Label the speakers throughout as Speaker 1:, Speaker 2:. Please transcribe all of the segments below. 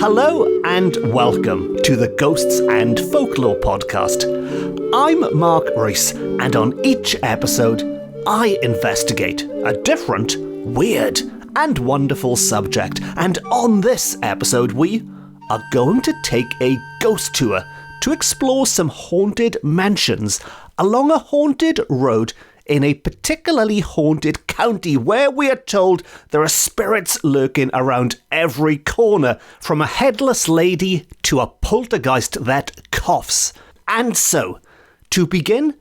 Speaker 1: Hello and welcome to the Ghosts and Folklore podcast. I'm Mark Rees, and on each episode, I investigate a different, weird, and wonderful subject. And on this episode, we are going to take a ghost tour to explore some haunted mansions along a haunted road in a particularly haunted county where we are told there are spirits lurking around every corner, from a headless lady to a poltergeist that coughs. And so, to begin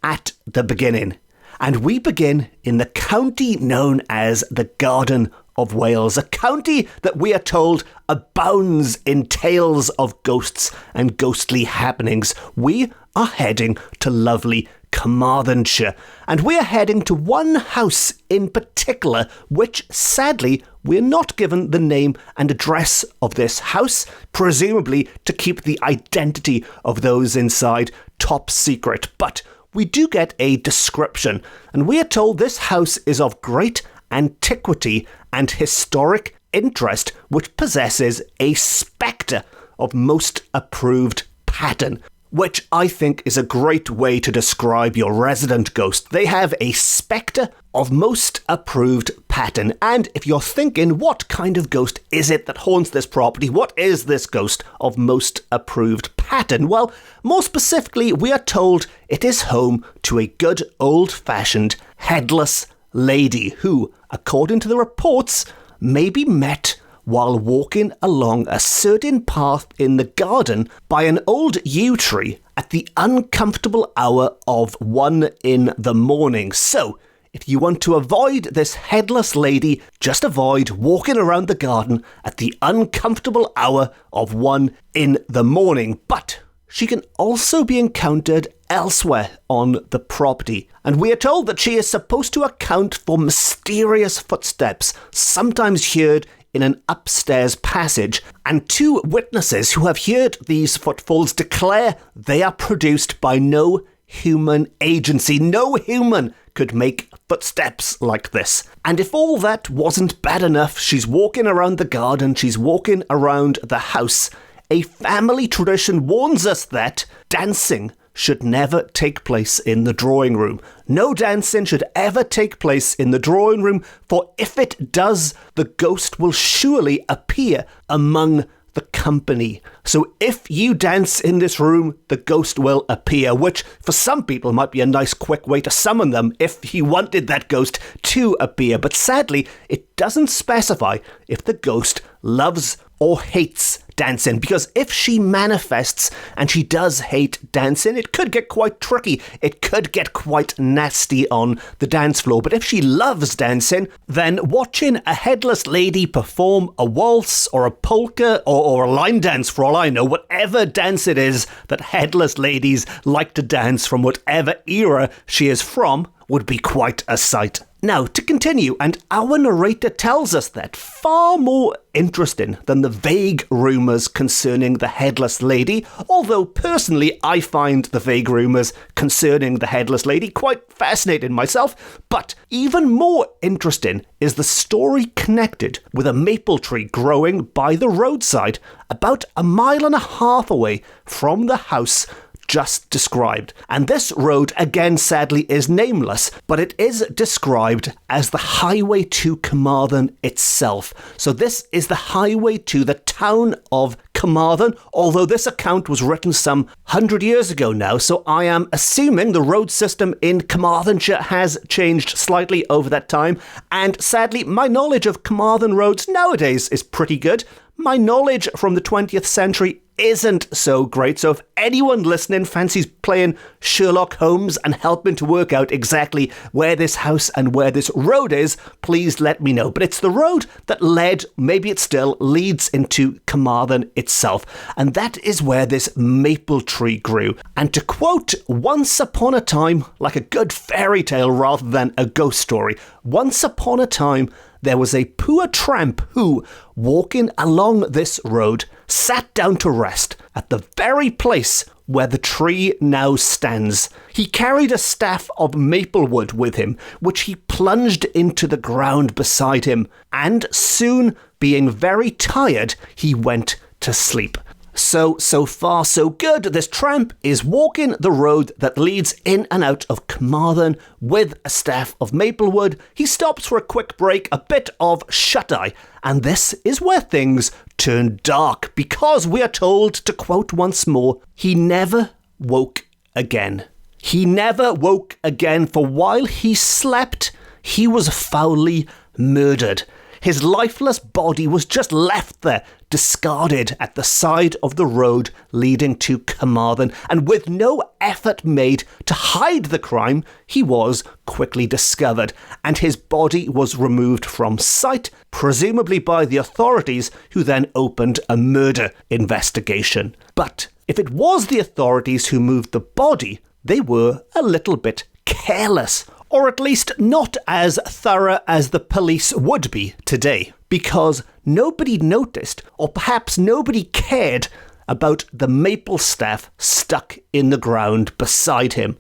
Speaker 1: at the beginning, and we begin in the county known as the Garden of Wales, a county that we are told abounds in tales of ghosts and ghostly happenings. We are heading to lovely Carmarthenshire, and we are heading to one house in particular, which sadly we're not given the name and address of this house, presumably to keep the identity of those inside top secret. But we do get a description, and we are told this house is of great antiquity and historic interest, which possesses a spectre of most approved pattern, which I think is a great way to describe your resident ghost. They have a spectre of most approved pattern. And if you're thinking, what kind of ghost is it that haunts this property? What is this ghost of most approved pattern? Well, more specifically, we are told it is home to a good old-fashioned headless lady who, according to the reports, may be met while walking along a certain path in the garden by an old yew tree at the uncomfortable hour of 1 in the morning. So, if you want to avoid this headless lady, just avoid walking around the garden at the uncomfortable hour of 1 in the morning. But she can also be encountered elsewhere on the property, and we are told that she is supposed to account for mysterious footsteps, sometimes heard in an upstairs passage, and 2 witnesses who have heard these footfalls declare they are produced by no human agency. No human could make footsteps like this. And if all that wasn't bad enough, she's walking around the garden, she's walking around the house. A family tradition warns us that dancing should never take place in the drawing room. No dancing should ever take place in the drawing room, for if it does, the ghost will surely appear among the company. So if you dance in this room, the ghost will appear, which for some people might be a nice quick way to summon them if you wanted that ghost to appear. But sadly, it doesn't specify if the ghost loves or hates dancing, because if she manifests and she does hate dancing, it could get quite tricky. It could get quite nasty on the dance floor. But if she loves dancing, then watching a headless lady perform a waltz or a polka or a line dance, for all I know, whatever dance it is that headless ladies like to dance from whatever era she is from, would be quite a sight. Now, to continue, and our narrator tells us that far more interesting than the vague rumours concerning the headless lady, although personally I find the vague rumours concerning the headless lady quite fascinating myself, but even more interesting is the story connected with a maple tree growing by the roadside about 1.5 miles away from the house just described. And this road, again, sadly, is nameless, but it is described as the highway to Carmarthen itself. So this is the highway to the town of Carmarthen, although this account was written some 100 years ago now, so I am assuming the road system in Carmarthenshire has changed slightly over that time, and sadly, my knowledge of Carmarthen roads nowadays is pretty good. My knowledge from the 20th century isn't so great, so if anyone listening fancies playing Sherlock Holmes and helping to work out exactly where this house and where this road is, please let me know. But it's the road that led, maybe it still leads into Carmarthen itself, and that is where this maple tree grew. And to quote, once upon a time, like a good fairy tale rather than a ghost story, once upon a time, there was a poor tramp who, walking along this road, sat down to rest at the very place where the tree now stands. He carried a staff of maple wood with him, which he plunged into the ground beside him, and soon, being very tired, he went to sleep. So far so good. This tramp is walking the road that leads in and out of Carmarthen with a staff of maplewood. He stops for a quick break, a bit of shut-eye, and this is where things turn dark, because we are told, to quote once more, he never woke again. He never woke again, for while he slept, he was foully murdered. His lifeless body was just left there, discarded at the side of the road leading to Carmarthen, and with no effort made to hide the crime, he was quickly discovered, and his body was removed from sight, presumably by the authorities, who then opened a murder investigation. But if it was the authorities who moved the body, they were a little bit careless, or at least not as thorough as the police would be today, because nobody noticed, or perhaps nobody cared, about the maple staff stuck in the ground beside him.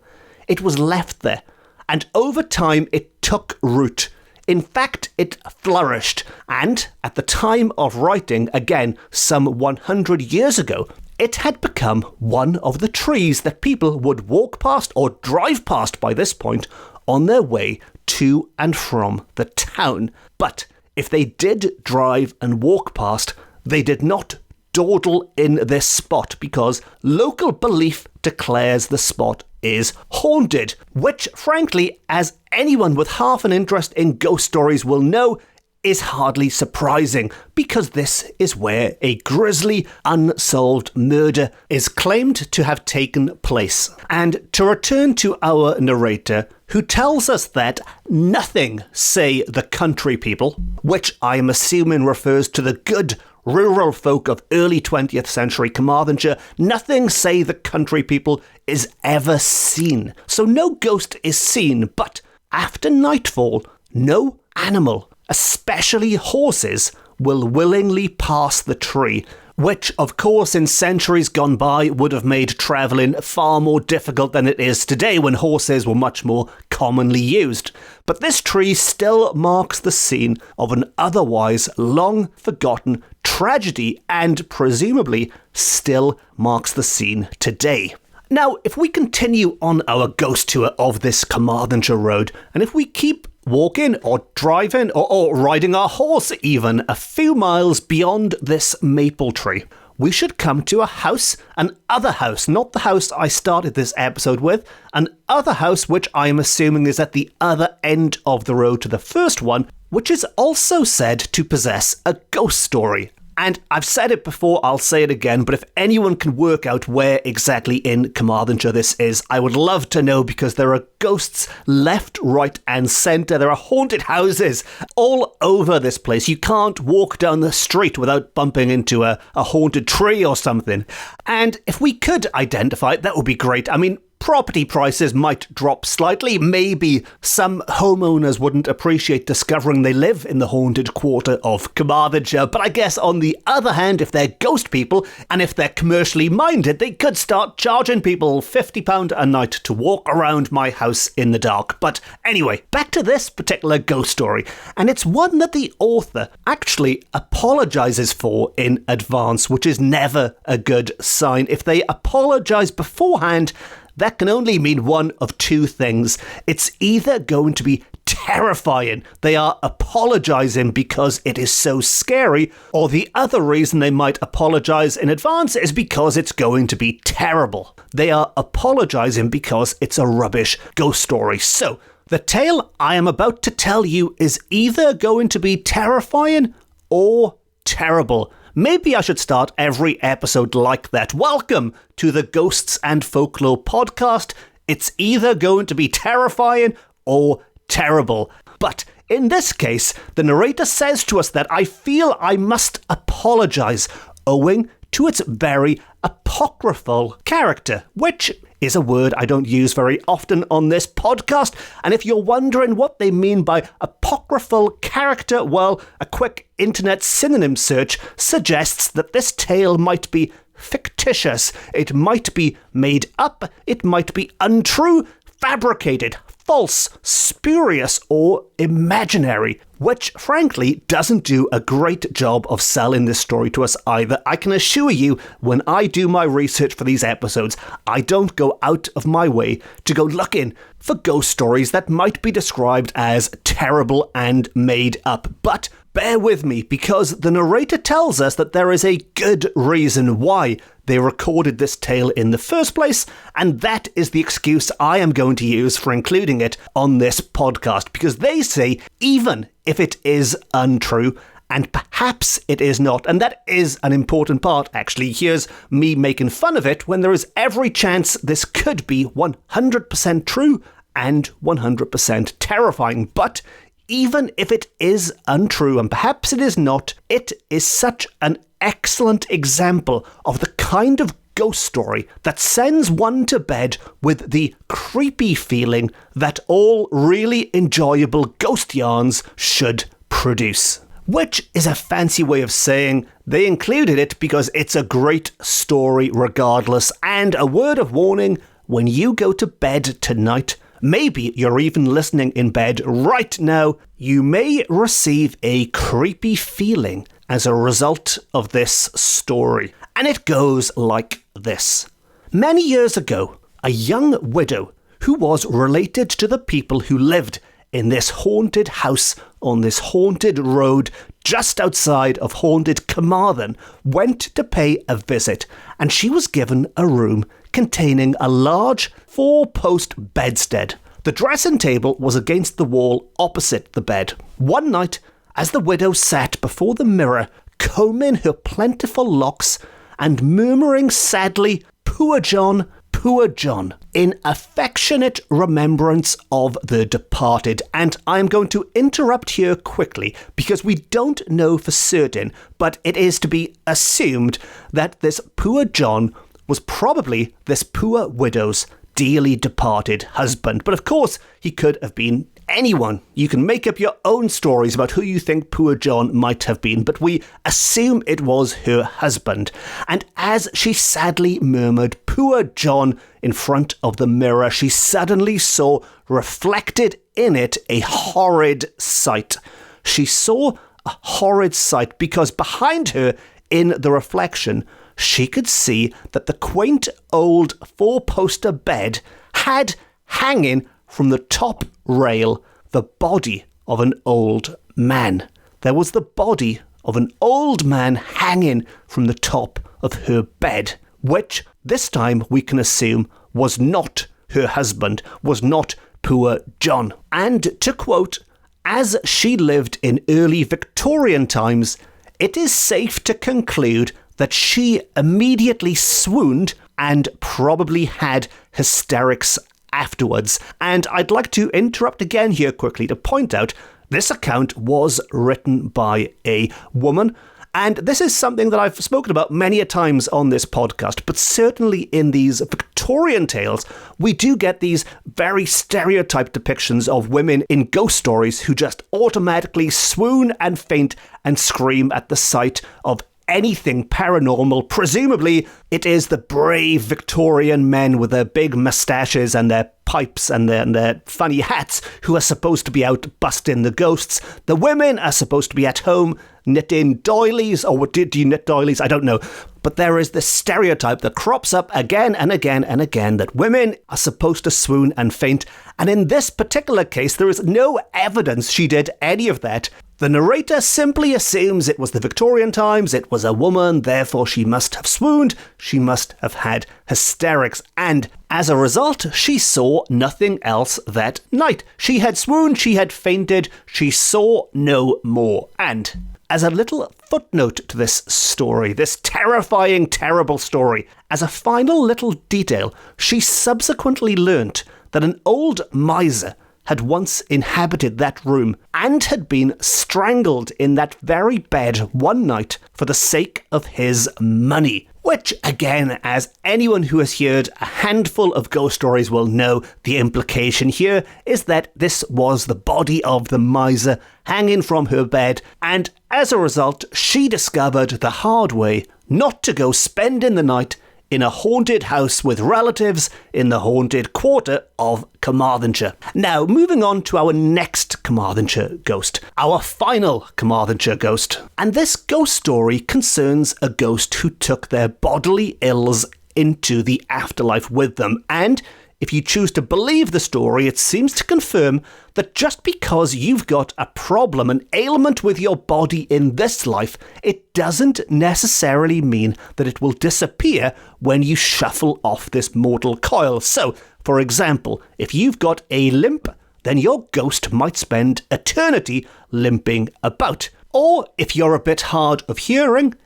Speaker 1: It was left there, and over time it took root. In fact, it flourished, and at the time of writing, again, some 100 years ago, it had become one of the trees that people would walk past or drive past by this point on their way to and from the town. But if they did drive and walk past, they did not dawdle in this spot, because local belief declares the spot is haunted, which, frankly, as anyone with half an interest in ghost stories will know, is hardly surprising, because this is where a grisly, unsolved murder is claimed to have taken place. And to return to our narrator, who tells us that nothing say the country people, which I am assuming refers to the good rural folk of early 20th century Carmarthenshire, nothing say the country people is ever seen. So no ghost is seen, but after nightfall, no animal, especially horses, will willingly pass the tree, which, of course, in centuries gone by would have made travelling far more difficult than it is today, when horses were much more commonly used. But this tree still marks the scene of an otherwise long-forgotten tragedy, and presumably still marks the scene today. Now, if we continue on our ghost tour of this Carmarthenshire road, and if we keep walking or driving or riding our horse even a few miles beyond this maple tree, we should come to a house, an other house, not the house I started this episode with, an other house which I am assuming is at the other end of the road to the first one, which is also said to possess a ghost story. And I've said it before, I'll say it again, but if anyone can work out where exactly in Carmarthenshire this is, I would love to know, because there are ghosts left, right and centre. There are haunted houses all over this place. You can't walk down the street without bumping into a haunted tree or something. And if we could identify it, that would be great. I mean, property prices might drop slightly. Maybe some homeowners wouldn't appreciate discovering they live in the haunted quarter of Carmarthenshire. But I guess on the other hand, if they're ghost people and if they're commercially minded, they could start charging people £50 a night to walk around my house in the dark. But anyway, back to this particular ghost story. And it's one that the author actually apologises for in advance, which is never a good sign. If they apologise beforehand, that can only mean one of two things. It's either going to be terrifying, they are apologising because it is so scary, or the other reason they might apologise in advance is because it's going to be terrible. They are apologising because it's a rubbish ghost story. So, the tale I am about to tell you is either going to be terrifying or terrible. Maybe I should start every episode like that. Welcome to the Ghosts and Folklore podcast. It's either going to be terrifying or terrible. But in this case, the narrator says to us that I feel I must apologise owing to its very apocryphal character, which is a word I don't use very often on this podcast. And if you're wondering what they mean by apocryphal character, well, a quick internet synonym search suggests that this tale might be fictitious, it might be made up, it might be untrue, fabricated, false, spurious, or imaginary, which frankly doesn't do a great job of selling this story to us either. I can assure you, when I do my research for these episodes, I don't go out of my way to go looking for ghost stories that might be described as terrible and made up. But bear with me, because the narrator tells us that there is a good reason why they recorded this tale in the first place, and that is the excuse I am going to use for including it on this podcast, because they say even if it is untrue, and perhaps it is not, and that is an important part actually. Here's me making fun of it when there is every chance this could be 100% true and 100% terrifying. But even if it is untrue, and perhaps it is not, it is such an excellent example of the kind of ghost story that sends one to bed with the creepy feeling that all really enjoyable ghost yarns should produce. Which is a fancy way of saying they included it because it's a great story regardless. And a word of warning, when you go to bed tonight, maybe you're even listening in bed right now, you may receive a creepy feeling as a result of this story. And it goes like this. Many years ago, a young widow who was related to the people who lived in this haunted house on this haunted road just outside of haunted Carmarthen went to pay a visit, and she was given a room containing a large 4-post bedstead. The dressing table was against the wall opposite the bed. One night, as the widow sat before the mirror, combing her plentiful locks and murmuring sadly, "Poor John, poor John," in affectionate remembrance of the departed. And I'm going to interrupt here quickly because we don't know for certain, but it is to be assumed that this poor John was probably this poor widow's dearly departed husband. But of course, he could have been anyone. You can make up your own stories about who you think poor John might have been, but we assume it was her husband. And as she sadly murmured, "Poor John," in front of the mirror, she suddenly saw reflected in it a horrid sight. She saw a horrid sight because behind her, in the reflection, she could see that the quaint old 4-poster bed had hanging from the top rail the body of an old man. There was the body of an old man hanging from the top of her bed, which this time we can assume was not her husband, was not poor John. And to quote, "As she lived in early Victorian times, it is safe to conclude that she immediately swooned and probably had hysterics afterwards." And I'd like to interrupt again here quickly to point out this account was written by a woman, and this is something that I've spoken about many a times on this podcast, but certainly in these Victorian tales, we do get these very stereotyped depictions of women in ghost stories who just automatically swoon and faint and scream at the sight of anything paranormal. Presumably, it is the brave Victorian men with their big moustaches and their pipes and their funny hats who are supposed to be out busting the ghosts. The women are supposed to be at home knitting doilies, or do you knit doilies? I don't know. But there is this stereotype that crops up again and again and again that women are supposed to swoon and faint. And in this particular case, there is no evidence she did any of that. The narrator simply assumes it was the Victorian times, it was a woman, therefore she must have swooned, she must have had hysterics, and as a result, she saw nothing else that night. She had swooned, she had fainted, she saw no more. And as a little footnote to this story, this terrifying, terrible story, as a final little detail, she subsequently learnt that an old miser had once inhabited that room and had been strangled in that very bed one night for the sake of his money. Which, again, as anyone who has heard a handful of ghost stories will know, the implication here is that this was the body of the miser hanging from her bed, and as a result, she discovered the hard way not to go spending the night in a haunted house with relatives in the haunted quarter of Carmarthenshire. Now, moving on to our next Carmarthenshire ghost, our final Carmarthenshire ghost. And this ghost story concerns a ghost who took their bodily ills into the afterlife with them. And if you choose to believe the story, it seems to confirm that just because you've got a problem, an ailment with your body in this life, it doesn't necessarily mean that it will disappear when you shuffle off this mortal coil. So, for example, if you've got a limp, then your ghost might spend eternity limping about. Or if you're a bit hard of hearing,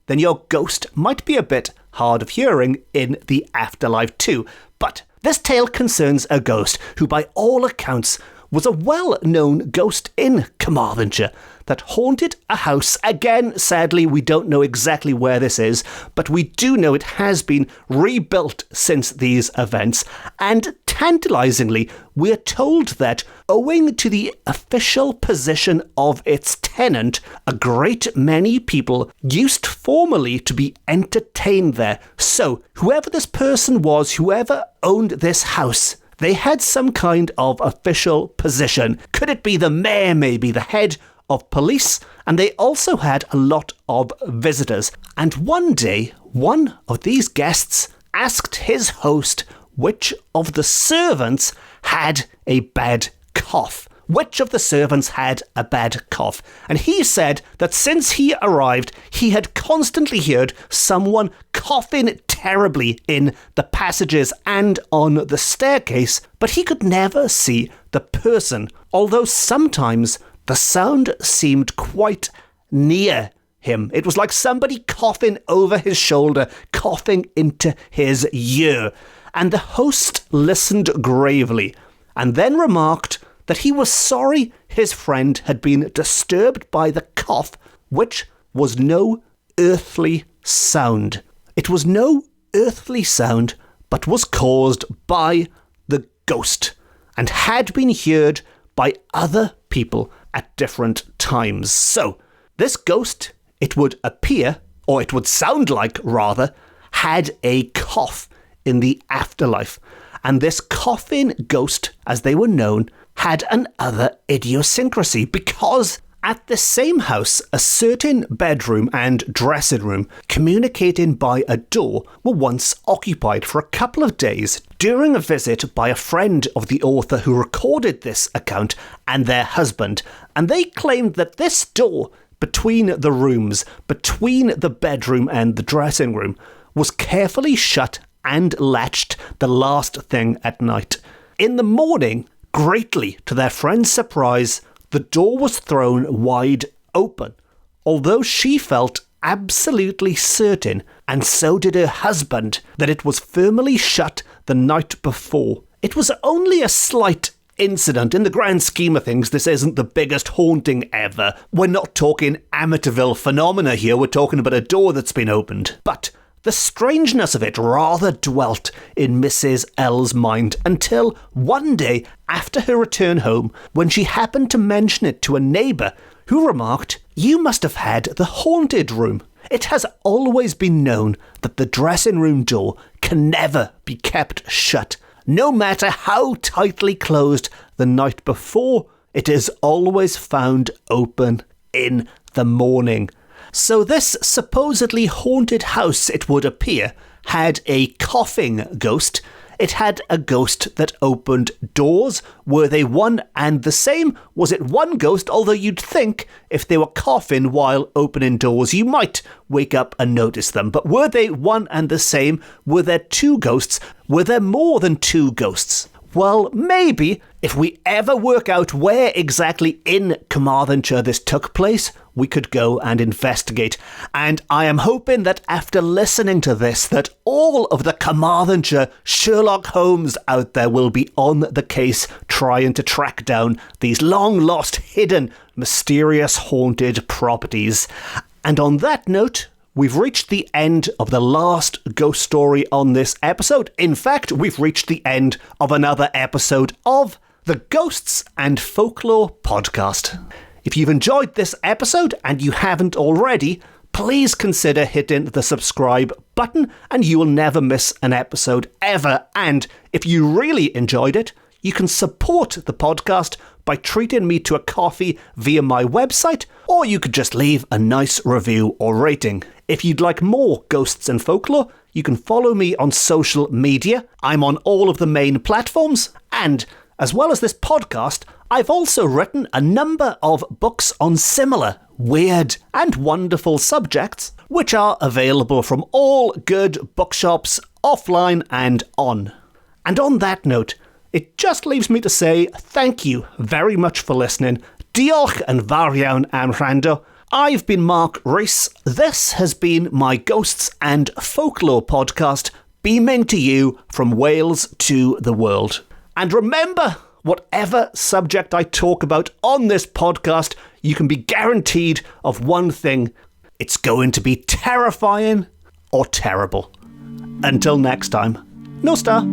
Speaker 1: then your ghost might be a bit hard of hearing in the afterlife too. But this tale concerns a ghost who, by all accounts, was a well-known ghost in Carmarthenshire that haunted a house. Again, sadly, we don't know exactly where this is, but we do know it has been rebuilt since these events. And tantalisingly, we're told that, owing to the official position of its tenant, a great many people used formerly to be entertained there. So, whoever this person was, whoever owned this house, they had some kind of official position. Could it be the mayor, maybe the head of police? And they also had a lot of visitors. And one day, one of these guests asked his host which of the servants had a bad cough. Which of the servants had a bad cough? And he said that since he arrived, he had constantly heard someone coughing terribly in the passages and on the staircase, but he could never see the person, although sometimes the sound seemed quite near him. It was like somebody coughing over his shoulder, coughing into his ear. And the host listened gravely and then remarked that he was sorry his friend had been disturbed by the cough, which was no earthly sound. It was no earthly sound, but was caused by the ghost and had been heard by other people at different times. So, this ghost, it would appear, or it would sound like rather, had a cough in the afterlife. And this coughing ghost, as they were known, had another idiosyncrasy, because at the same house, a certain bedroom and dressing room, communicating by a door, were once occupied for a couple of days during a visit by a friend of the author who recorded this account and their husband. And they claimed that this door between the rooms, between the bedroom and the dressing room, was carefully shut and latched the last thing at night. In the morning, greatly to their friend's surprise, the door was thrown wide open, although she felt absolutely certain, and so did her husband, that it was firmly shut the night before. It was only a slight incident. In the grand scheme of things, this isn't the biggest haunting ever. We're not talking Amityville phenomena here, we're talking about a door that's been opened. But the strangeness of it rather dwelt in Mrs. L's mind until one day after her return home, when she happened to mention it to a neighbour who remarked, "You must have had the haunted room. It has always been known that the dressing room door can never be kept shut. No matter how tightly closed the night before, it is always found open in the morning." So this supposedly haunted house, it would appear, had a coughing ghost. It had a ghost that opened doors. Were they one and the same? Was it one ghost? Although you'd think if they were coughing while opening doors, you might wake up and notice them. But were they one and the same? Were there two ghosts? Were there more than two ghosts? Well, maybe, if we ever work out where exactly in Carmarthenshire this took place, we could go and investigate. And I am hoping that after listening to this, that all of the Carmarthenshire Sherlock Holmes out there will be on the case, trying to track down these long-lost, hidden, mysterious, haunted properties. And on that note, we've reached the end of the last ghost story on this episode. In fact, we've reached the end of another episode of the Ghosts and Folklore podcast. If you've enjoyed this episode and you haven't already, please consider hitting the subscribe button and you will never miss an episode ever. And if you really enjoyed it, you can support the podcast by treating me to a coffee via my website, or you could just leave a nice review or rating. If you'd like more Ghosts and Folklore, you can follow me on social media. I'm on all of the main platforms, and as well as this podcast, I've also written a number of books on similar, weird and wonderful subjects, which are available from all good bookshops, offline and on. And on that note, it just leaves me to say thank you very much for listening. Diolch yn fawr iawn am wrando. I've been Mark Rees. This has been my Ghosts and Folklore podcast, beaming to you from Wales to the world. And remember, whatever subject I talk about on this podcast, you can be guaranteed of one thing. It's going to be terrifying or terrible. Until next time, no star.